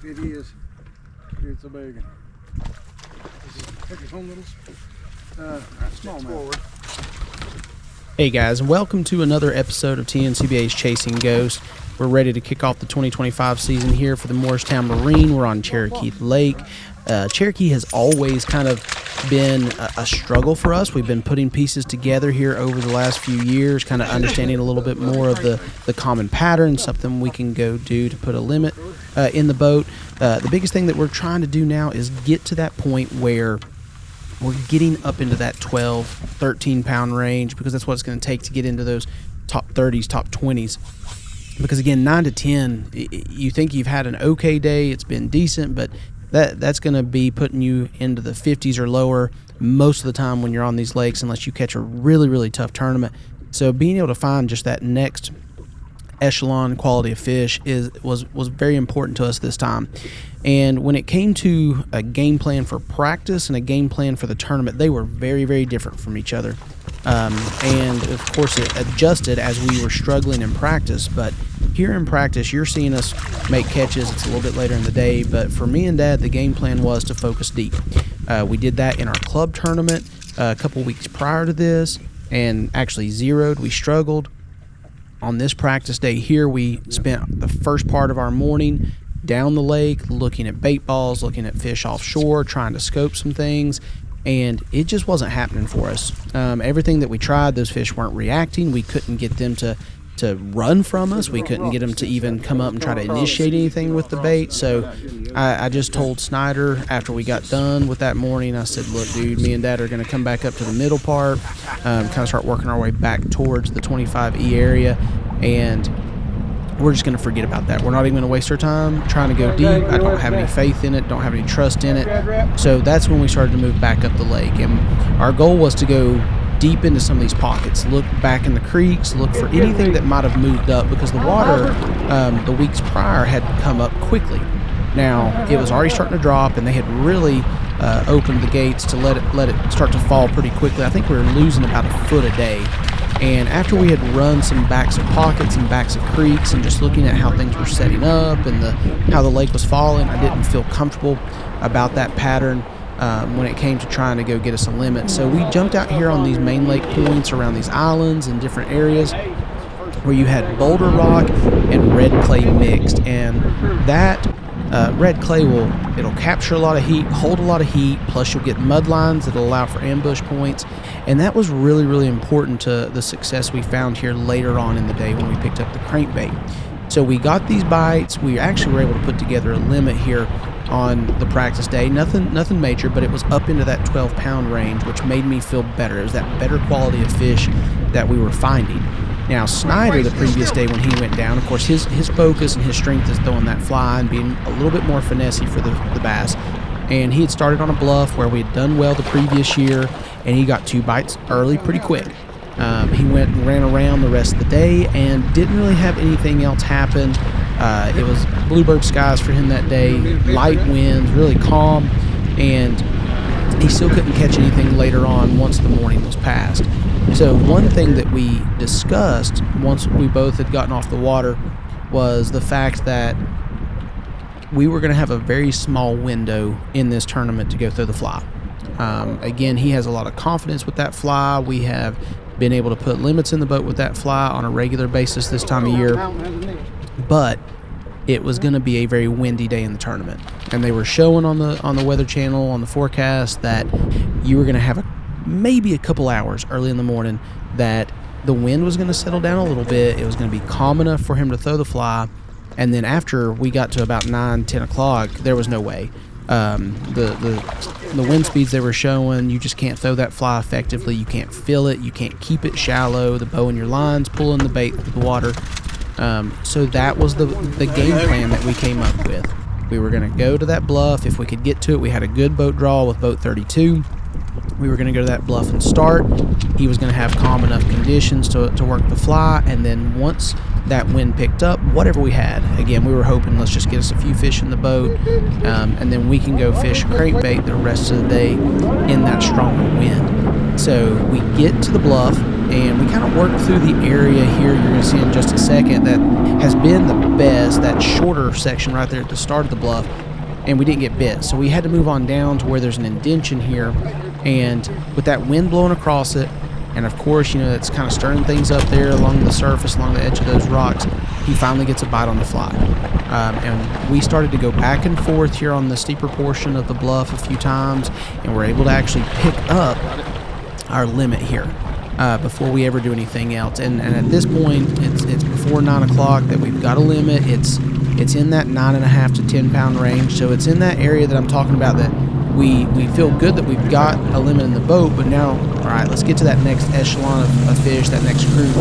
It is. It's a big one. Take his home little small forward. Hey guys, and welcome to another episode of TNCBA's Chasing Ghosts. We're ready to kick off the 2025 season here for the Morristown Marine. We're on Cherokee Lake. Cherokee has always kind of been a struggle for us. We've been putting pieces together here over the last few years, kind of understanding a little bit more of the common pattern, something we can go do to put a limit in the boat. The biggest thing that we're trying to do now is get to that point where we're getting up into that 12, 13 pound range, because that's what it's going to take to get into those top 30s, top 20s. Because again, 9 to 10, you think you've had an okay day, it's been decent, but that's going to be putting you into the 50s or lower most of the time when you're on these lakes, unless you catch a really, really tough tournament. So being able to find just that next echelon quality of fish was very important to us this time. And when it came to a game plan for practice and a game plan for the tournament, they were very, very different from each other. And of course it adjusted as we were struggling in practice, but here in practice you're seeing us make catches. It's a little bit later in the day, but for me and Dad, the game plan was to focus deep. We did that in our club tournament a couple weeks prior to this and actually zeroed. We struggled. On this practice day here, we spent the first part of our morning down the lake looking at bait balls, looking at fish offshore, trying to scope some things, and it just wasn't happening for us. Everything that we tried, those fish weren't reacting. We couldn't get them to run from us. We couldn't get them to even come up and try to initiate anything with the bait. So I just told Snyder after we got done with that morning, I said, look, dude, me and Dad are going to come back up to the middle part, kind of start working our way back towards the 25E area, and we're just going to forget about that. We're not even going to waste our time trying to go deep. I don't have any faith in it, don't have any trust in it. So that's when we started to move back up the lake, and our goal was to go deep into some of these pockets, look back in the creeks, look for anything that might have moved up, because the water the weeks prior had come up quickly. Now it was already starting to drop, and they had really opened the gates to let it start to fall pretty quickly. I think we were losing about a foot a day. And after we had run some backs of pockets and backs of creeks and just looking at how things were setting up and how the lake was falling, I didn't feel comfortable about that pattern when it came to trying to go get us a limit. So we jumped out here on these main lake points around these islands and different areas where you had boulder rock and red clay mixed, and that red clay it'll capture a lot of heat, hold a lot of heat, plus you'll get mud lines that'll allow for ambush points, and that was really, really important to the success we found here later on in the day when we picked up the crankbait. So we got these bites. We actually were able to put together a limit here on the practice day. Nothing major, but it was up into that 12 pound range, which made me feel better. It was that better quality of fish that we were finding. Now Snyder, the previous day when he went down, of course his focus and his strength is throwing that fly and being a little bit more finessey for the bass. And he had started on a bluff where we had done well the previous year, and he got 2 bites early pretty quick. He went and ran around the rest of the day and didn't really have anything else happen. It was bluebird skies for him that day, light winds, really calm, and he still couldn't catch anything later on once the morning was past. So one thing that we discussed once we both had gotten off the water was the fact that we were going to have a very small window in this tournament to go through the fly. Again, he has a lot of confidence with that fly. We have been able to put limits in the boat with that fly on a regular basis this time of year, but it was going to be a very windy day in the tournament, and they were showing on the Weather Channel on the forecast that you were going to have maybe a couple hours early in the morning that the wind was going to settle down a little bit. It was going to be calm enough for him to throw the fly, and then after we got to about 9-10 o'clock, there was no way. The wind speeds they were showing, you just can't throw that fly effectively. You can't feel it. You can't keep it shallow. The bow and your line's pulling the bait through the water. So that was the game plan that we came up with. We were going to go to that bluff. If we could get to it, we had a good boat draw with boat 32. We were going to go to that bluff and start. He was going to have calm enough conditions to work the fly, and then once that wind picked up, whatever we had, again, we were hoping let's just get us a few fish in the boat, and then we can go fish crankbait the rest of the day in that stronger wind. So we get to the bluff, and we kind of worked through the area here. You're going to see in just a second that has been the best, that shorter section right there at the start of the bluff, and we didn't get bit. So we had to move on down to where there's an indention here, and with that wind blowing across it, and of course, you know, it's kind of stirring things up there along the surface, along the edge of those rocks, he finally gets a bite on the fly. And we started to go back and forth here on the steeper portion of the bluff a few times, and we're able to actually pick up our limit here before we ever do anything else. And at this point, it's before 9 o'clock that we've got a limit. It's in that 9.5 to 10 pound range, so it's in that area that I'm talking about, that we feel good that we've got a limit in the boat. But now, all right, let's get to that next echelon of fish, that next group.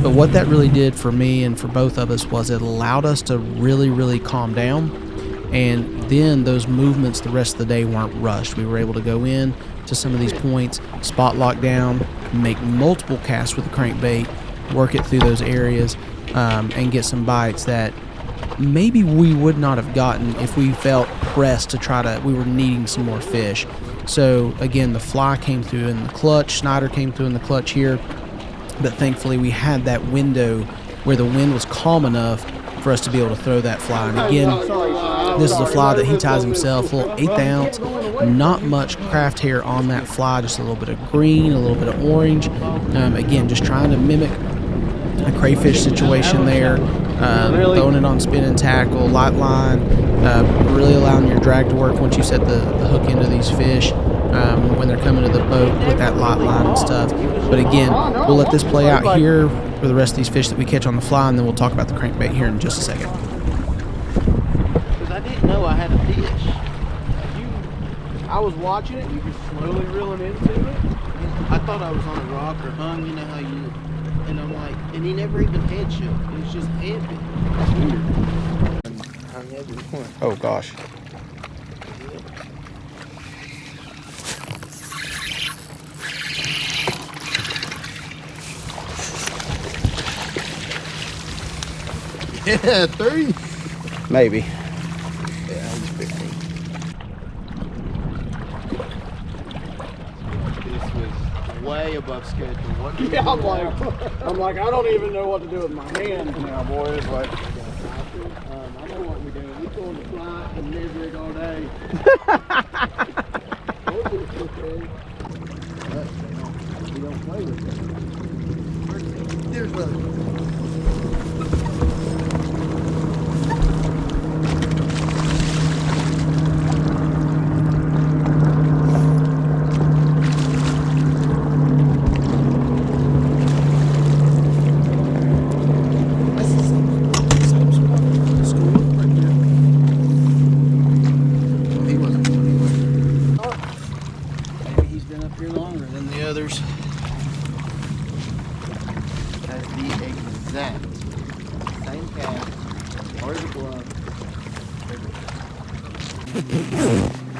But what that really did for me and for both of us was it allowed us to really calm down, and then those movements the rest of the day weren't rushed. We were able to go in to some of these points, spot lock down, make multiple casts with the crankbait, work it through those areas, and get some bites that maybe we would not have gotten if we felt pressed we were needing some more fish. So again, the fly came through in the clutch, Snyder came through in the clutch here, but thankfully we had that window where the wind was calm enough for us to be able to throw that fly. And again, this is a fly that he ties himself, a little 1/8 ounce, not much craft hair on that fly, just a little bit of green, a little bit of orange. Again, just trying to mimic a crayfish situation there, throwing it on spin and tackle, light line, really allowing your drag to work once you set the hook into these fish when they're coming to the boat with that light line and stuff. But again, we'll let this play out here for the rest of these fish that we catch on the fly, and then we'll talk about the crankbait here in just a second. Because I didn't know I had a fish. I was watching it, and you were slowly reeling into it. I thought I was on a rock or hung, you know how you... And I'm like, and he never even head shook. It was just head bit. That's weird. Hung every point. Oh gosh. Yeah, 3. Maybe. Yeah, he's 15. This was way above schedule. Yeah, I'm like, I don't even know what to do with my hands now, boys. Like, I know what we do. We pull the fly and measure it all day. We don't play with it. There's one.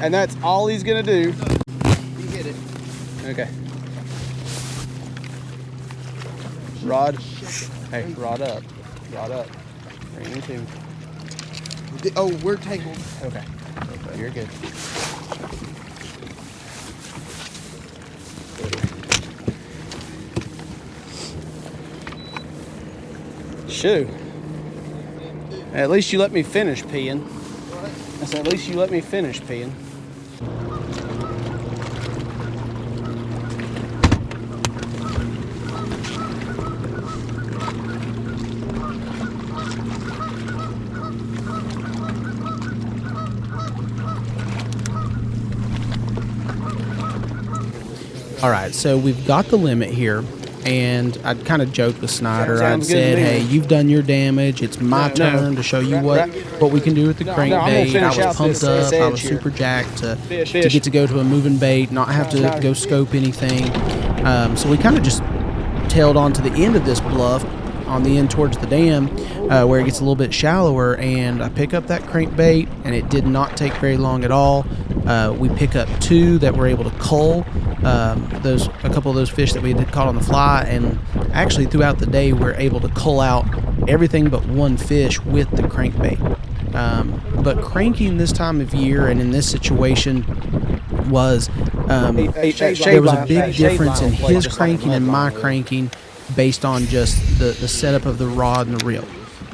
And that's all he's gonna do. You hit it. Okay. Rod. Hey, rod up. Rod up. Bring me too. Oh, we're tangled. Okay. You're good. Shoo. At least you let me finish peeing. I said, at least you let me finish peeing. All right, so we've got the limit here, and I kind of joked with Snyder. I said, hey, you've done your damage. It's my turn to show you what we can do with the crankbait. I was pumped up. I was super jacked to get to go to a moving bait, not have to go scope anything. So we kind of just tailed on to the end of this bluff, on the end towards the dam, where it gets a little bit shallower, and I pick up that crankbait, and it did not take very long at all. We pick up 2 that were able to cull a couple of those fish that we had caught on the fly, and actually throughout the day we're able to cull out everything but 1 fish with the crankbait. But cranking this time of year and in this situation, was there was a big difference in his cranking and my cranking based on just the setup of the rod and the reel.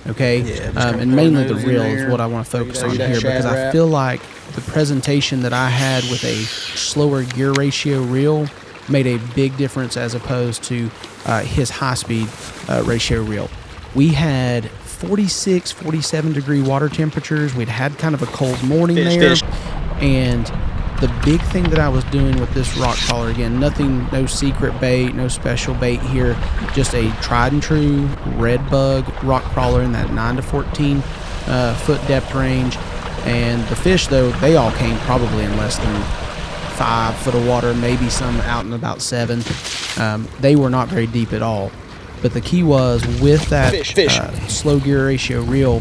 Okay, and mainly the reel is what I want to focus on here, because I feel like the presentation that I had with a slower gear ratio reel made a big difference as opposed to his high-speed ratio reel. We had 46, 47 degree water temperatures. We'd had kind of a cold morning there, and the big thing that I was doing with this rock crawler, again, no secret bait, no special bait here, just a tried and true red bug rock crawler in that 9 to 14 foot depth range. And the fish, though, they all came probably in less than 5 foot of water, maybe some out in about 7. They were not very deep at all. But the key was, with that slow gear ratio reel,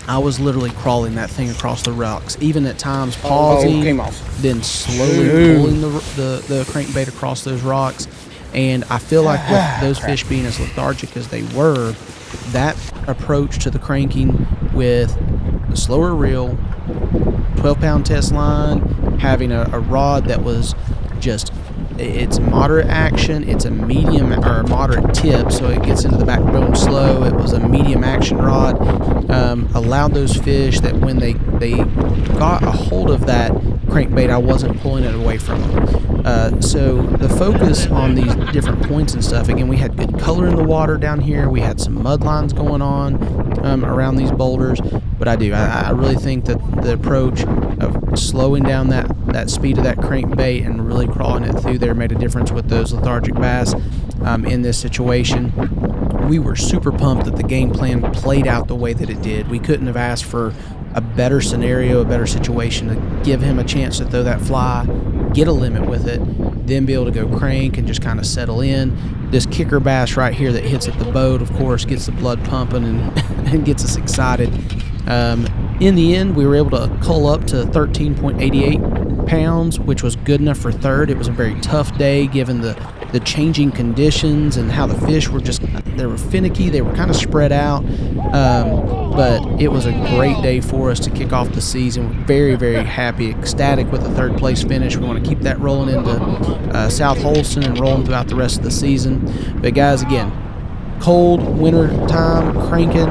I was literally crawling that thing across the rocks, even at times pausing, then slowly pulling the crankbait across those rocks. And I feel like with those fish being as lethargic as they were, that approach to the cranking with a slower reel, 12-pound test line, having a rod that was just, it's moderate action, it's a medium or a moderate tip, so it gets into the backbone slow. It was a medium action rod, allowed those fish that when they got a hold of that crankbait, I wasn't pulling it away from them. So the focus on these different points and stuff, again, we had good color in the water down here. We had some mud lines going on around these boulders. But I really think that the approach of slowing down that speed of that crankbait and really crawling it through there made a difference with those lethargic bass in this situation. We were super pumped that the game plan played out the way that it did. We couldn't have asked for a better scenario, a better situation to give him a chance to throw that fly, get a limit with it, then be able to go crank and just kind of settle in. This kicker bass right here that hits at the boat, of course, gets the blood pumping and gets us excited. In the end, we were able to cull up to 13.88 pounds, which was good enough for third. It was a very tough day given the changing conditions and how the fish were they were finicky, they were kind of spread out. But it was a great day for us to kick off the season. We're very, very happy, ecstatic with the third place finish. We want to keep that rolling into South Holston and rolling throughout the rest of the season. But guys, again, cold winter time cranking,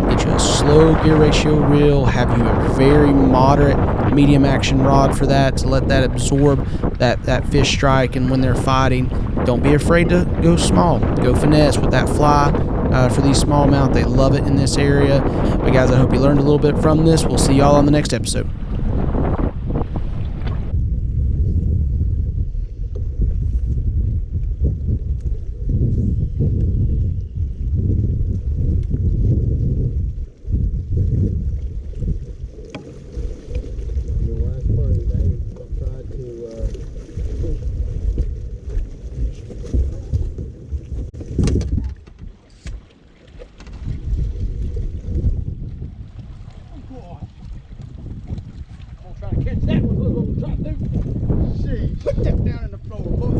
get you a slow gear ratio reel, have you a very moderate medium action rod for that to let that absorb that fish strike. And when they're fighting, don't be afraid to go small, go finesse with that fly. For these smallmouth, they love it in this area. But guys, I hope you learned a little bit from this. We'll see y'all on the next episode. Catch that one, little drop dude. Shit, put that down in the floor, boy.